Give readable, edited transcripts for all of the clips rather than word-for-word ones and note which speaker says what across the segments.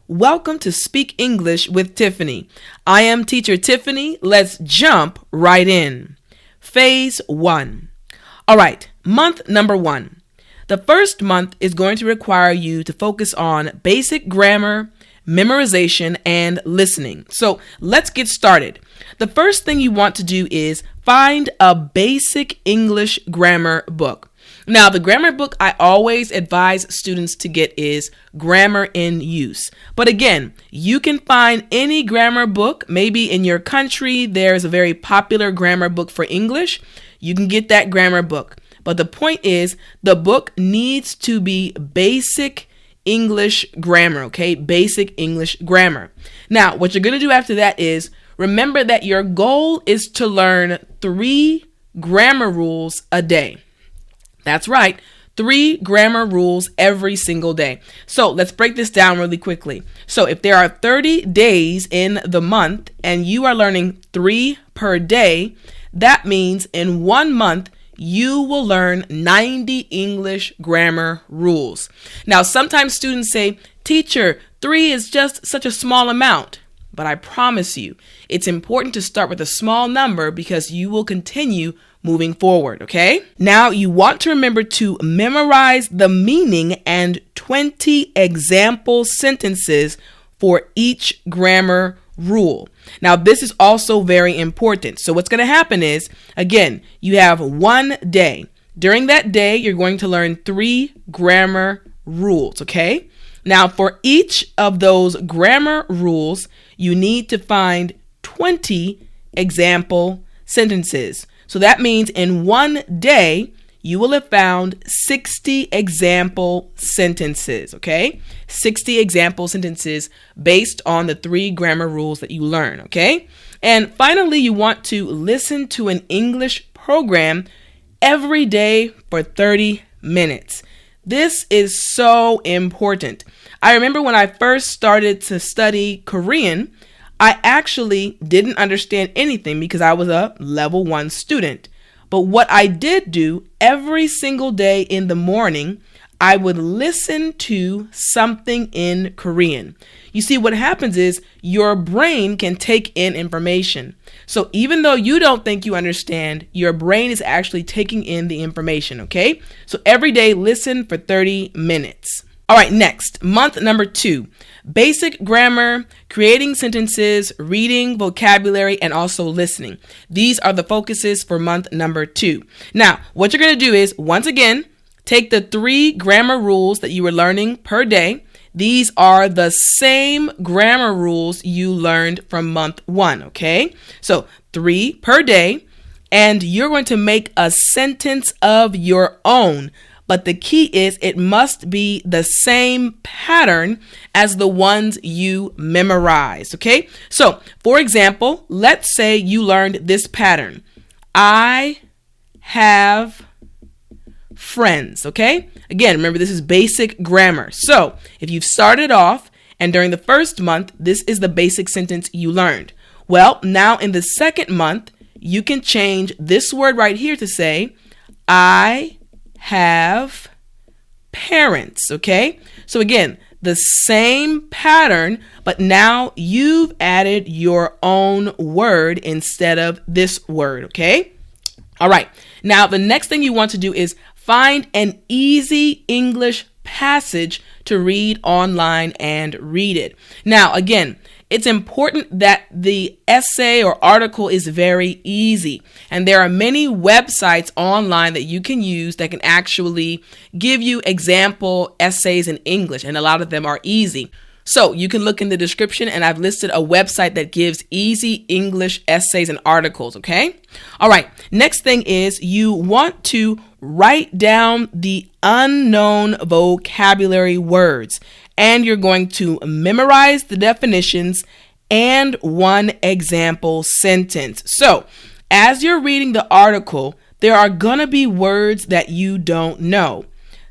Speaker 1: Welcome to Speak English with Tiffani. I am teacher Tiffani. Let's jump right in. Phase 1. All right, month number 1. The first month is going to require you to focus on basic grammar, memorization, and listening. So let's get started. The first thing you want to do is find a basic English grammar book. Now, the grammar book I always advise students to get is Grammar in Use. But again, you can find any grammar book. Maybe in your country, there's a very popular grammar book for English. You can get that grammar book. But the point is, the book needs to be basic English grammar, okay? Basic English grammar. Now, what you're going to do after that is remember that your goal is to learn 3 grammar rules a day. That's right, 3 grammar rules every single day. So let's break this down really quickly. So if there are 30 days in the month and you are learning 3 per day, that means in 1 month, you will learn 90 English grammar rules. Now, sometimes students say, teacher, 3 is just such a small amount. But I promise you, it's important to start with a small number because you will continue moving forward, okay? Now, you want to remember to memorize the meaning and 20 example sentences for each grammar rule. Now, this is also very important. So what's going to happen is, again, you have 1 day. During that day, you're going to learn 3 grammar rules, okay? Now, for each of those grammar rules, you need to find 20 example sentences. So that means in 1 day, you will have found 60 example sentences, okay? 60 example sentences based on the 3 grammar rules that you learn, okay? And finally, you want to listen to an English program every day for 30 minutes. This is so important. I remember when I first started to study Korean, I actually didn't understand anything because I was a level 1 student. But what I did do every single day in the morning, I would listen to something in Korean. You see, what happens is your brain can take in information. So even though you don't think you understand, your brain is actually taking in the information, okay? So every day, listen for 30 minutes. All right, next, month number 2, basic grammar, creating sentences, reading, vocabulary, and also listening. These are the focuses for month number 2. Now, what you're going to do is, once again, take the 3 grammar rules that you were learning per day. These are the same grammar rules you learned from month 1, okay? So 3 per day, and you're going to make a sentence of your own. But the key is it must be the same pattern as the ones you memorized, okay? So, for example, let's say you learned this pattern. I have friends, okay? Again, remember this is basic grammar. So, if you've started off and during the first month, this is the basic sentence you learned. Well, now in the second month, you can change this word right here to say, I have parents, okay? So again, the same pattern, but now you've added your own word instead of this word, okay? All right, now the next thing you want to do is find an easy English passage to read online and read it. Now, again, it's important that the essay or article is very easy. And there are many websites online that you can use that can actually give you example essays in English, and a lot of them are easy. So you can look in the description, and I've listed a website that gives easy English essays and articles, okay? All right, next thing is you want to write down the unknown vocabulary words, and you're going to memorize the definitions and 1 example sentence. So as you're reading the article, there are going to be words that you don't know,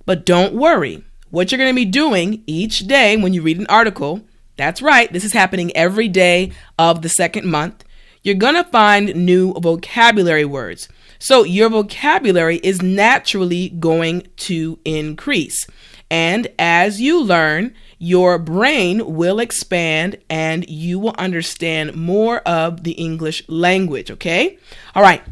Speaker 1: but don't worry. What you're going to be doing each day when you read an article, that's right, this is happening every day of the second month, you're going to find new vocabulary words. So your vocabulary is naturally going to increase. And as you learn, your brain will expand and you will understand more of the English language, okay? All right.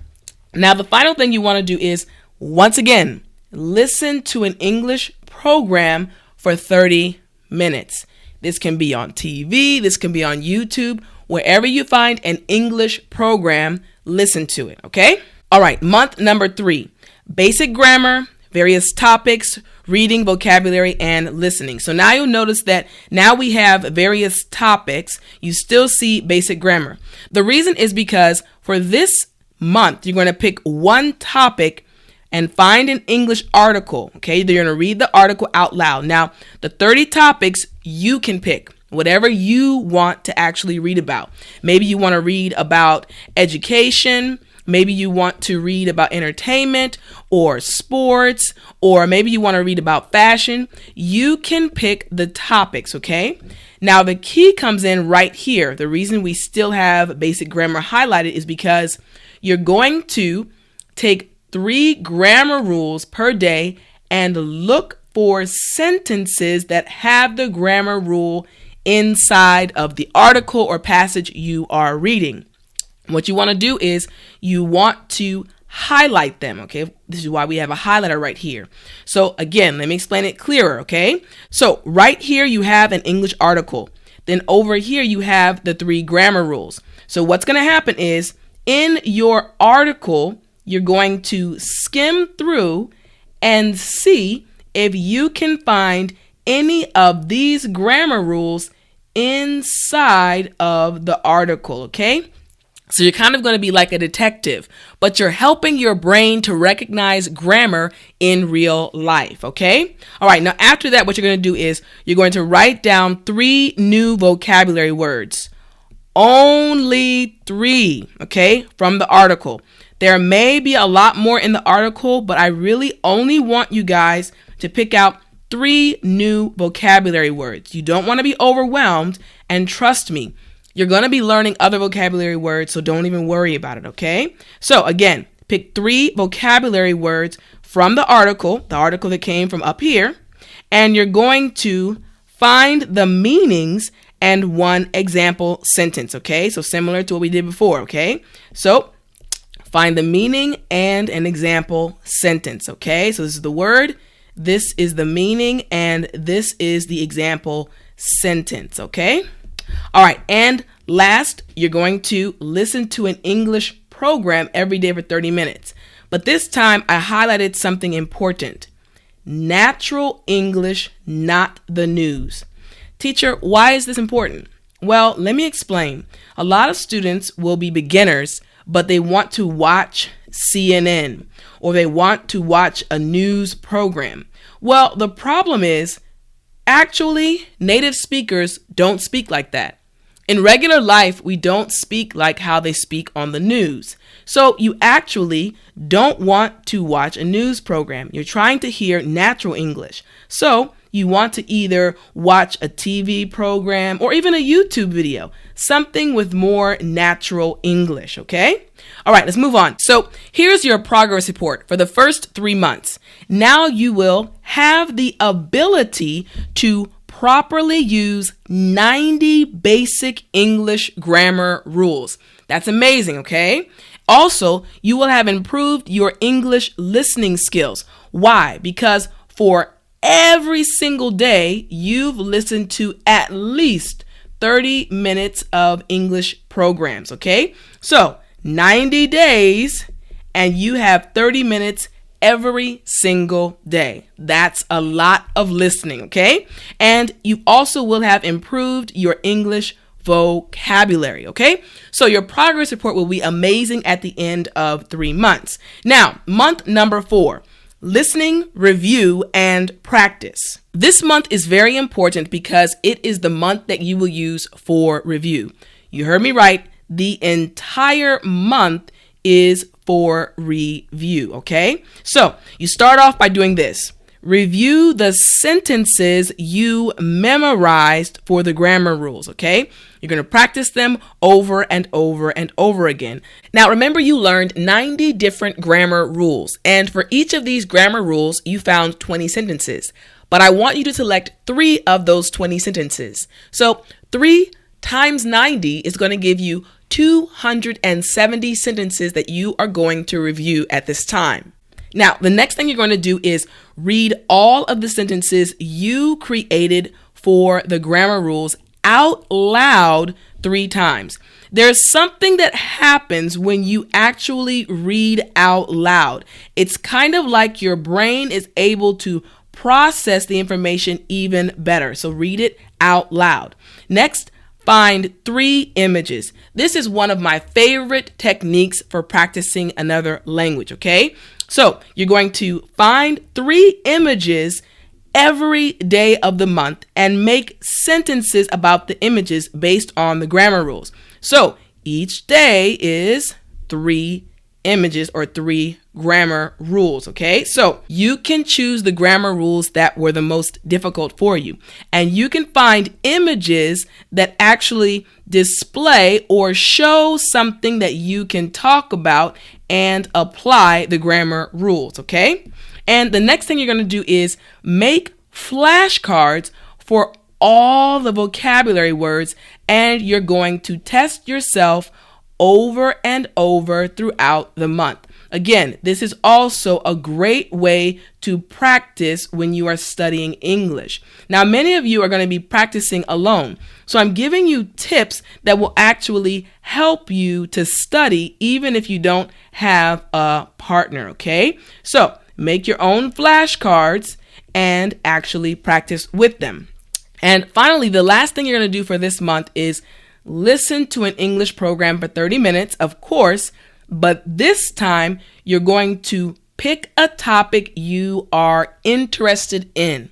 Speaker 1: Now, the final thing you want to do is, once again, listen to an English program for 30 minutes. This can be on TV, this can be on YouTube, wherever you find an English program, listen to it, okay? All right, month number 3, basic grammar, various topics, reading, vocabulary, and listening. So now you'll notice that now we have various topics. You still see basic grammar. The reason is because for this month, you're going to pick one topic and find an English article, okay? You're going to read the article out loud. Now, the 30 topics you can pick. Whatever you want to actually read about. Maybe you want to read about education. Maybe you want to read about entertainment or sports, or maybe you want to read about fashion. You can pick the topics, okay? Now, the key comes in right here. The reason we still have basic grammar highlighted is because you're going to take 3 grammar rules per day and look for sentences that have the grammar rule inside of the article or passage you are reading. What you want to do is you want to highlight them, okay? This is why we have a highlighter right here. So again, let me explain it clearer, okay? So right here you have an English article. Then over here you have the 3 grammar rules. So what's going to happen is in your article, you're going to skim through and see if you can find any of these grammar rules inside of the article, okay? So you're kind of going to be like a detective, but you're helping your brain to recognize grammar in real life, okay? All right, now after that, what you're going to do is you're going to write down 3 new vocabulary words. Only 3, okay, from the article. There may be a lot more in the article, but I really only want you guys to pick out 3 new vocabulary words. You don't want to be overwhelmed, and trust me, you're going to be learning other vocabulary words, so don't even worry about it, okay? So again, pick 3 vocabulary words from the article that came from up here, and you're going to find the meanings and 1 example sentence, okay? So similar to what we did before, okay? So find the meaning and an example sentence, okay? So this is the word, this is the meaning, and this is the example sentence, okay? All right, and last, you're going to listen to an English program every day for 30 minutes. But this time, I highlighted something important. Natural English, not the news. Teacher, why is this important? Well, let me explain. A lot of students will be beginners, but they want to watch CNN or they want to watch a news program. Well, the problem is, actually, native speakers don't speak like that. In regular life, we don't speak like how they speak on the news. So you actually don't want to watch a news program. You're trying to hear natural English. So you want to either watch a TV program or even a YouTube video, something with more natural English, okay? All right, let's move on. So here's your progress report for the first 3 months. Now you will have the ability to properly use 90 basic English grammar rules. That's amazing, okay? Also, you will have improved your English listening skills. Why? Because for every single day, you've listened to at least 30 minutes of English programs, okay? So 90 days and you have 30 minutes every single day. That's a lot of listening, okay? And you also will have improved your English vocabulary, okay? So your progress report will be amazing at the end of 3 months. Now, month number 4, listening, review, and practice. This month is very important because it is the month that you will use for review. You heard me right. The entire month is for review, okay? So you start off by doing this. Review the sentences you memorized for the grammar rules, okay? You're going to practice them over and over and over again. Now, remember you learned 90 different grammar rules, and for each of these grammar rules, you found 20 sentences. but I want you to select 3 of those 20 sentences. So 3 times 90 is going to give you 270 sentences that you are going to review at this time. Now, the next thing you're going to do is read all of the sentences you created for the grammar rules out loud 3 times. There's something that happens when you actually read out loud. It's kind of like your brain is able to process the information even better. So read it out loud. Next, find 3 images. This is one of my favorite techniques for practicing another language, okay? So you're going to find 3 images every day of the month and make sentences about the images based on the grammar rules. So each day is 3 images or 3 grammar rules, okay? So you can choose the grammar rules that were the most difficult for you, and you can find images that actually display or show something that you can talk about and apply the grammar rules, okay? And the next thing you're going to do is make flashcards for all the vocabulary words, and you're going to test yourself over and over throughout the month. Again, this is also a great way to practice when you are studying English. Now, many of you are going to be practicing alone, so I'm giving you tips that will actually help you to study even if you don't have a partner, okay? So make your own flashcards and actually practice with them. And finally, the last thing you're going to do for this month is listen to an English program for 30 minutes, of course, but this time you're going to pick a topic you are interested in.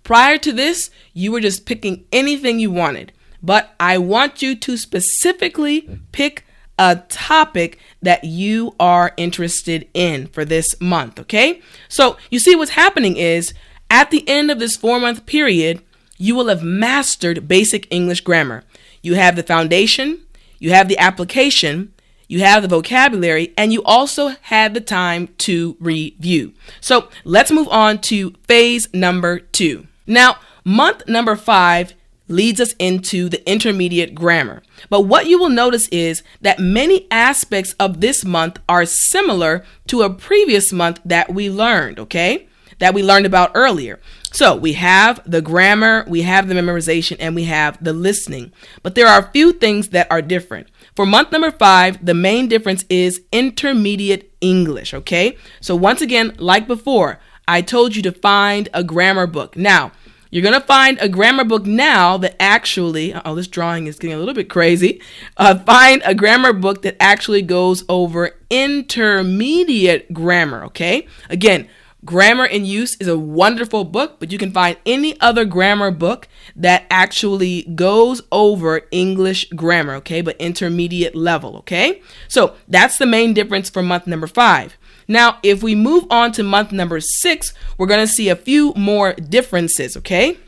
Speaker 1: Prior to this, you were just picking anything you wanted, but I want you to specifically pick a topic that you are interested in for this month, okay? So you see what's happening is at the end of this 4-month period, you will have mastered basic English grammar. You have the foundation, you have the application, you have the vocabulary, and you also had the time to review. So let's move on to phase number 2. Now, month number 5 leads us into the intermediate grammar. But what you will notice is that many aspects of this month are similar to a previous month that we learned, okay? That we learned about earlier. So we have the grammar, we have the memorization, and we have the listening. But there are a few things that are different. For month number 5, the main difference is intermediate English, okay? So once again, like before, I told you to find a grammar book. Now, you're going to find a grammar book now that actually, this drawing is getting a little bit crazy. Find a grammar book that actually goes over intermediate grammar, okay? Again, Grammar in Use is a wonderful book, but you can find any other grammar book that actually goes over English grammar, okay, but intermediate level, okay? So that's the main difference for month number 5. Now, if we move on to month number 6, we're going to see a few more differences, okay?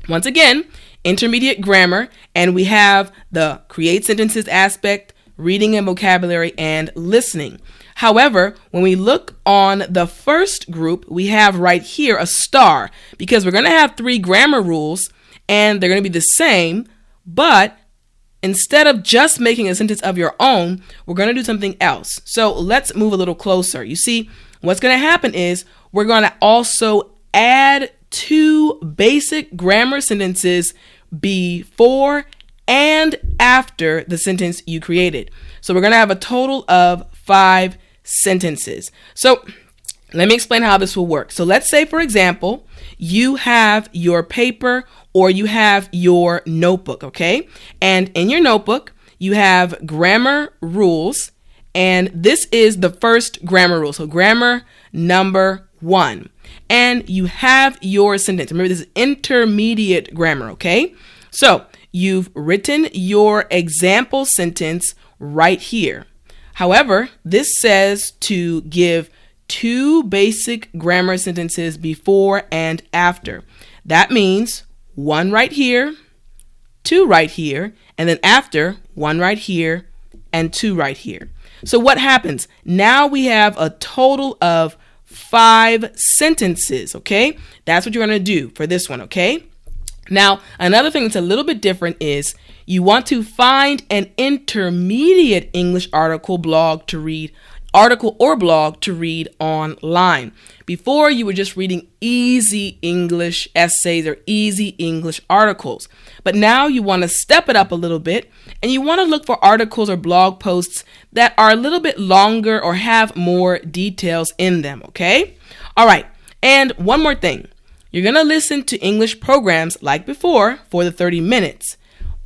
Speaker 1: Once again, intermediate grammar, and we have the create sentences aspect, reading and vocabulary, and listening. However, when we look on the first group, we have right here a star because we're going to have 3 grammar rules and they're going to be the same, but instead of just making a sentence of your own, we're going to do something else. So let's move a little closer. You see, what's going to happen is we're going to also add 2 basic grammar sentences before and after the sentence you created. So we're going to have a total of 5 sentences. So let me explain how this will work. So let's say, for example, you have your paper or you have your notebook, okay? And in your notebook, you have grammar rules, and this is the first grammar rule. So grammar number 1. And you have your sentence. Remember, this is intermediate grammar, okay? So you've written your example sentence right here. However, this says to give 2 basic grammar sentences before and after. That means 1 right here, 2 right here, and then after 1 right here and 2 right here. So what happens? Now we have a total of 5 sentences, okay? That's what you're going to do for this one, okay? Now, another thing that's a little bit different is you want to find an intermediate English article or blog to read online. Before, you were just reading easy English essays or easy English articles. But now you want to step it up a little bit, and you want to look for articles or blog posts that are a little bit longer or have more details in them, okay? All right, and one more thing. You're going to listen to English programs like before for the 30 minutes.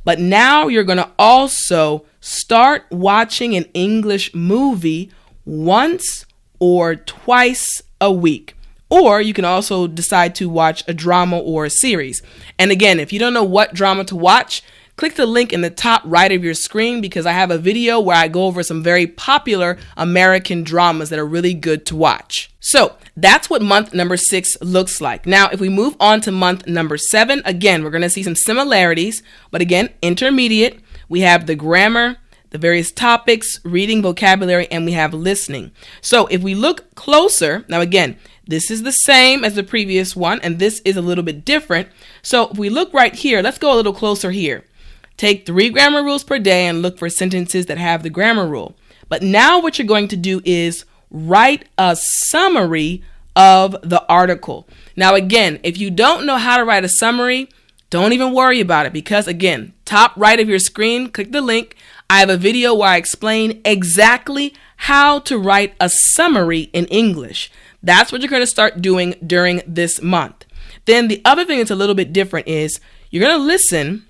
Speaker 1: But now you're going to also start watching an English movie once or twice a week. Or you can also decide to watch a drama or a series. And again, if you don't know what drama to watch, click the link in the top right of your screen, because I have a video where I go over some very popular American dramas that are really good to watch. So that's what month number 6 looks like. Now, if we move on to month number 7, again, we're going to see some similarities, but again, intermediate. We have the grammar, the various topics, reading, vocabulary, and we have listening. So if we look closer, now again, this is the same as the previous one, and this is a little bit different. So if we look right here, let's go a little closer here. Take 3 grammar rules per day and look for sentences that have the grammar rule. But now what you're going to do is write a summary of the article. Now again, if you don't know how to write a summary, don't even worry about it, because again, top right of your screen, click the link. I have a video where I explain exactly how to write a summary in English. That's what you're going to start doing during this month. Then the other thing that's a little bit different is you're going to listen,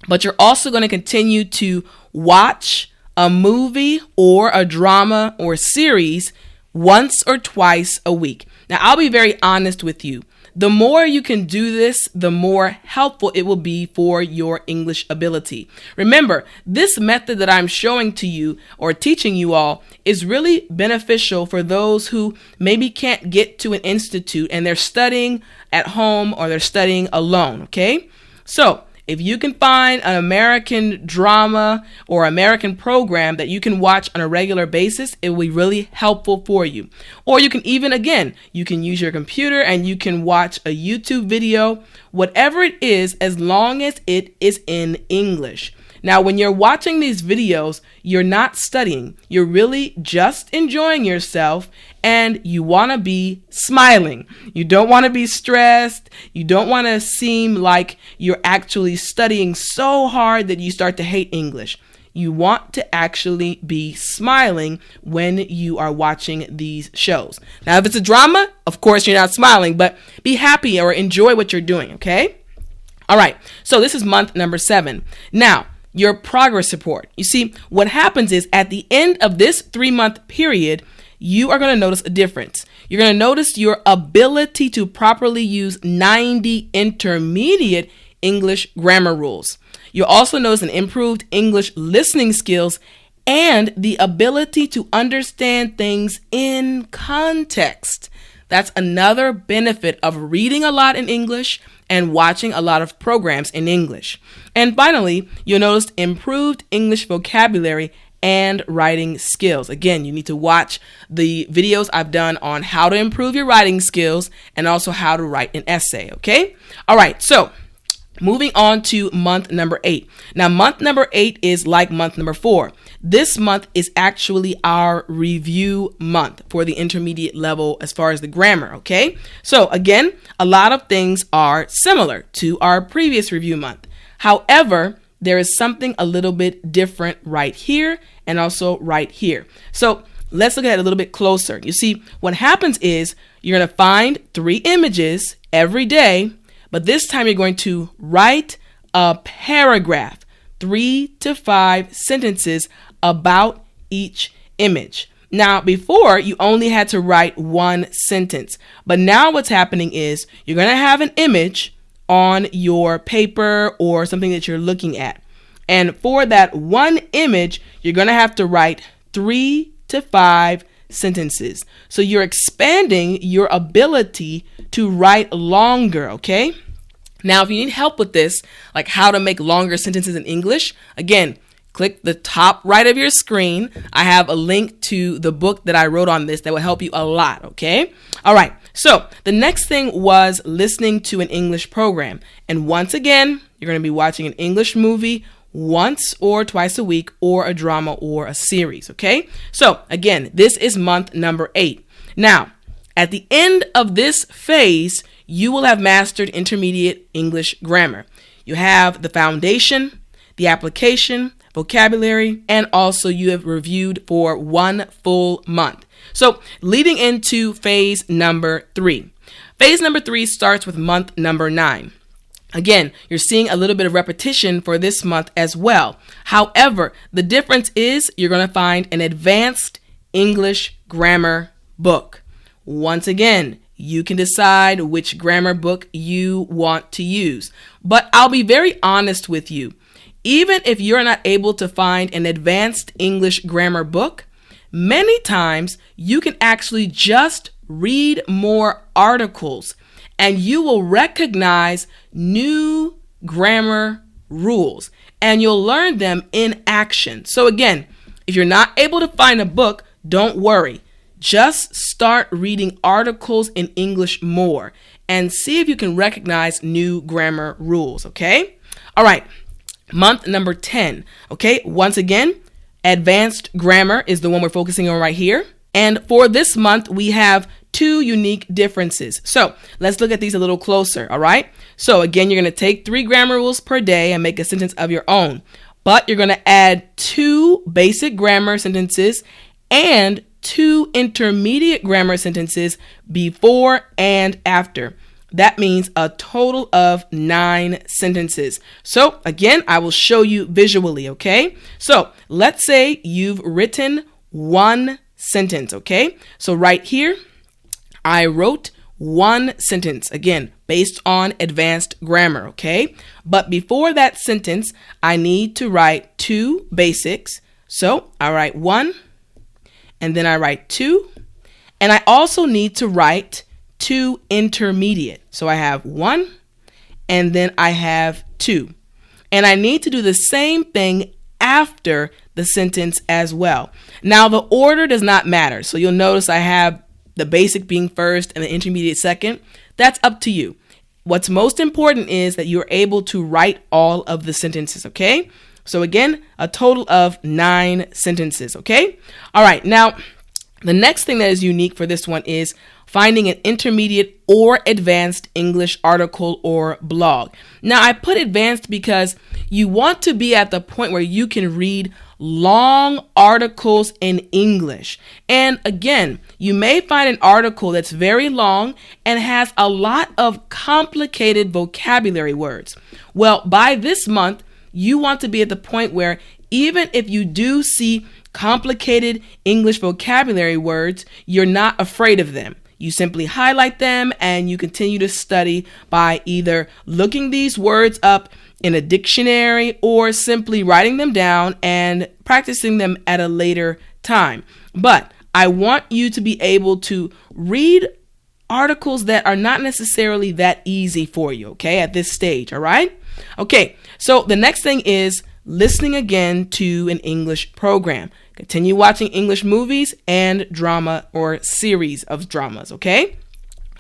Speaker 1: but you're also going to continue to watch a movie or a drama or series once or twice a week. Now, I'll be very honest with you. The more you can do this, the more helpful it will be for your English ability. Remember, this method that I'm showing to you or teaching you all is really beneficial for those who maybe can't get to an institute and they're studying at home or they're studying alone, okay? So, if you can find an American drama or American program that you can watch on a regular basis, it will be really helpful for you. Or you can even, again, you can use your computer and you can watch a YouTube video, whatever it is, as long as it is in English. Now, when you're watching these videos, you're not studying. You're really just enjoying yourself, and you want to be smiling. You don't want to be stressed. You don't want to seem like you're actually studying so hard that you start to hate English. You want to actually be smiling when you are watching these shows. Now, if it's a drama, of course, you're not smiling, but be happy or enjoy what you're doing, okay? All right, so this is month number 7. Now, your progress report. You see, what happens is at the end of this 3-month period, you are going to notice a difference. You're going to notice your ability to properly use 90 intermediate English grammar rules. You'll also notice an improved English listening skills and the ability to understand things in context. That's another benefit of reading a lot in English and watching a lot of programs in English. And finally, you'll notice improved English vocabulary and writing skills. Again, you need to watch the videos I've done on how to improve your writing skills and also how to write an essay, okay? All right, so moving on to month number 8. Now, month number 8 is like month number 4. This month is actually our review month for the intermediate level as far as the grammar, okay? So again, a lot of things are similar to our previous review month. However, there is something a little bit different right here and also right here. So let's look at it a little bit closer. You see, what happens is you're going to find 3 images every day, but this time you're going to write a paragraph, 3 to 5 sentences about each image. Now, before, you only had to write 1 sentence, but now what's happening is you're going to have an image on your paper or something that you're looking at. And for that 1 image, you're going to have to write 3 to 5 sentences. So you're expanding your ability to write longer, okay? Now, if you need help with this, like how to make longer sentences in English, again, click the top right of your screen. I have a link to the book that I wrote on this that will help you a lot, okay? All right, so the next thing was listening to an English program. And once again, you're going to be watching an English movie once or twice a week, or a drama or a series, okay? So again, this is month number 8. Now, at the end of this phase, you will have mastered intermediate English grammar. You have the foundation, the application, vocabulary, and also you have reviewed for 1 full month. So leading into phase number 3. Phase number 3 starts with month number 9. Again, you're seeing a little bit of repetition for this month as well. However, the difference is you're going to find an advanced English grammar book. Once again, you can decide which grammar book you want to use. But I'll be very honest with you. Even if you're not able to find an advanced English grammar book, many times you can actually just read more articles and you will recognize new grammar rules and you'll learn them in action. So again, if you're not able to find a book, don't worry. Just start reading articles in English more and see if you can recognize new grammar rules, okay? All right. Month number 10, okay? Once again, advanced grammar is the one we're focusing on right here. And for this month, we have 2 unique differences. So let's look at these a little closer, all right? So again, you're going to take 3 grammar rules per day and make a sentence of your own. But you're going to add 2 basic grammar sentences and 2 intermediate grammar sentences before and after. That means a total of 9 sentences. So again, I will show you visually, okay? So let's say you've written 1 sentence, okay? So right here, I wrote 1 sentence, again, based on advanced grammar, okay? But before that sentence, I need to write 2 basics. So I write 1, and then I write 2, and I also need to write 2 intermediate. So I have 1 and then I have 2. And I need to do the same thing after the sentence as well. Now the order does not matter. So you'll notice I have the basic being first and the intermediate second. That's up to you. What's most important is that you're able to write all of the sentences, okay? So again, a total of 9 sentences, okay? All right, now the next thing that is unique for this one is finding an intermediate or advanced English article or blog. Now, I put advanced because you want to be at the point where you can read long articles in English. And again, you may find an article that's very long and has a lot of complicated vocabulary words. Well, by this month, you want to be at the point where even if you do see complicated English vocabulary words, you're not afraid of them. You simply highlight them and you continue to study by either looking these words up in a dictionary or simply writing them down and practicing them at a later time. But I want you to be able to read articles that are not necessarily that easy for you, okay, at this stage, all right? Okay, so the next thing is listening again to an English program. Continue watching English movies and drama or series of dramas, okay?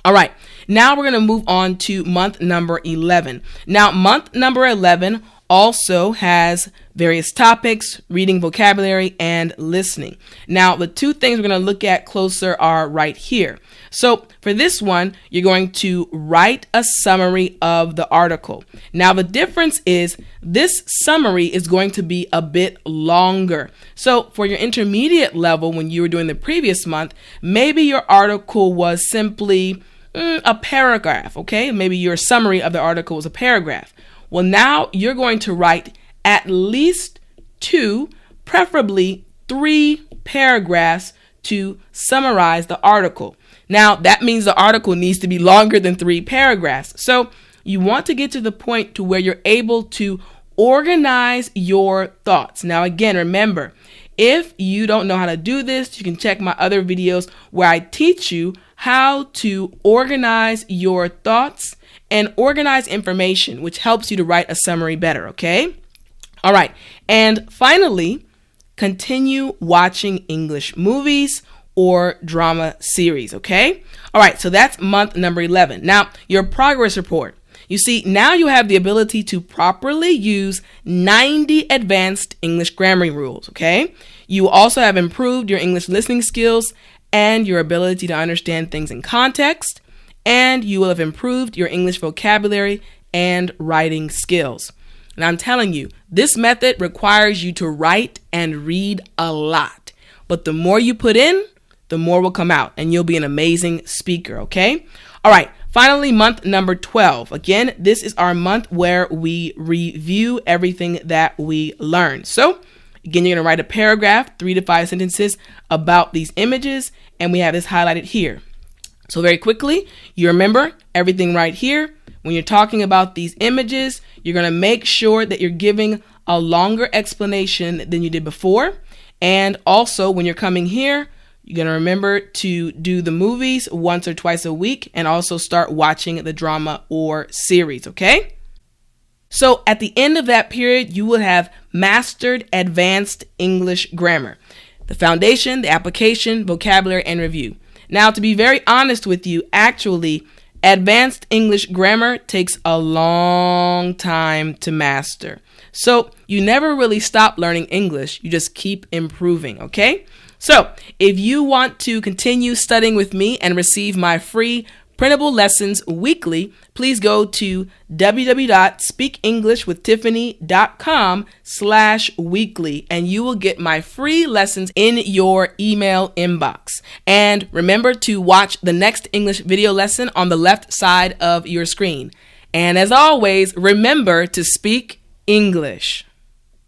Speaker 1: All right, now we're going to move on to month number 11. Now, month number 11 also has various topics, reading vocabulary, and listening. Now, the 2 things we're going to look at closer are right here. So for this one, you're going to write a summary of the article. Now, the difference is this summary is going to be a bit longer. So for your intermediate level, when you were doing the previous month, maybe your article was simply a paragraph, okay? Maybe your summary of the article was a paragraph. Well, now you're going to write at least 2, preferably 3 paragraphs to summarize the article. Now, that means the article needs to be longer than 3 paragraphs. So you want to get to the point to where you're able to organize your thoughts. Now, again, remember, if you don't know how to do this, you can check my other videos where I teach you how to organize your thoughts and organize information, which helps you to write a summary better, okay? All right. And finally, continue watching English movies or drama series, okay? All right, so that's month number 11. Now, your progress report. You see, now you have the ability to properly use 90 advanced English grammar rules, okay? You also have improved your English listening skills and your ability to understand things in context, and you will have improved your English vocabulary and writing skills. And I'm telling you, this method requires you to write and read a lot. But the more you put in, the more will come out, and you'll be an amazing speaker, okay? All right, finally, month number 12. Again, this is our month where we review everything that we learned. So, again, you're going to write a paragraph, 3 to 5 sentences about these images, and we have this highlighted here. So very quickly, you remember everything right here. When you're talking about these images, you're going to make sure that you're giving a longer explanation than you did before. And also, when you're coming here, you're going to remember to do the movies once or twice a week and also start watching the drama or series, okay? So at the end of that period, you will have mastered advanced English grammar, the foundation, the application, vocabulary, and review. Now, to be very honest with you, actually, advanced English grammar takes a long time to master. So you never really stop learning English. You just keep improving, okay? So if you want to continue studying with me and receive my free printable lessons weekly, please go to www.speakenglishwithtiffani.com/weekly and you will get my free lessons in your email inbox. And remember to watch the next English video lesson on the left side of your screen. And as always, remember to speak English.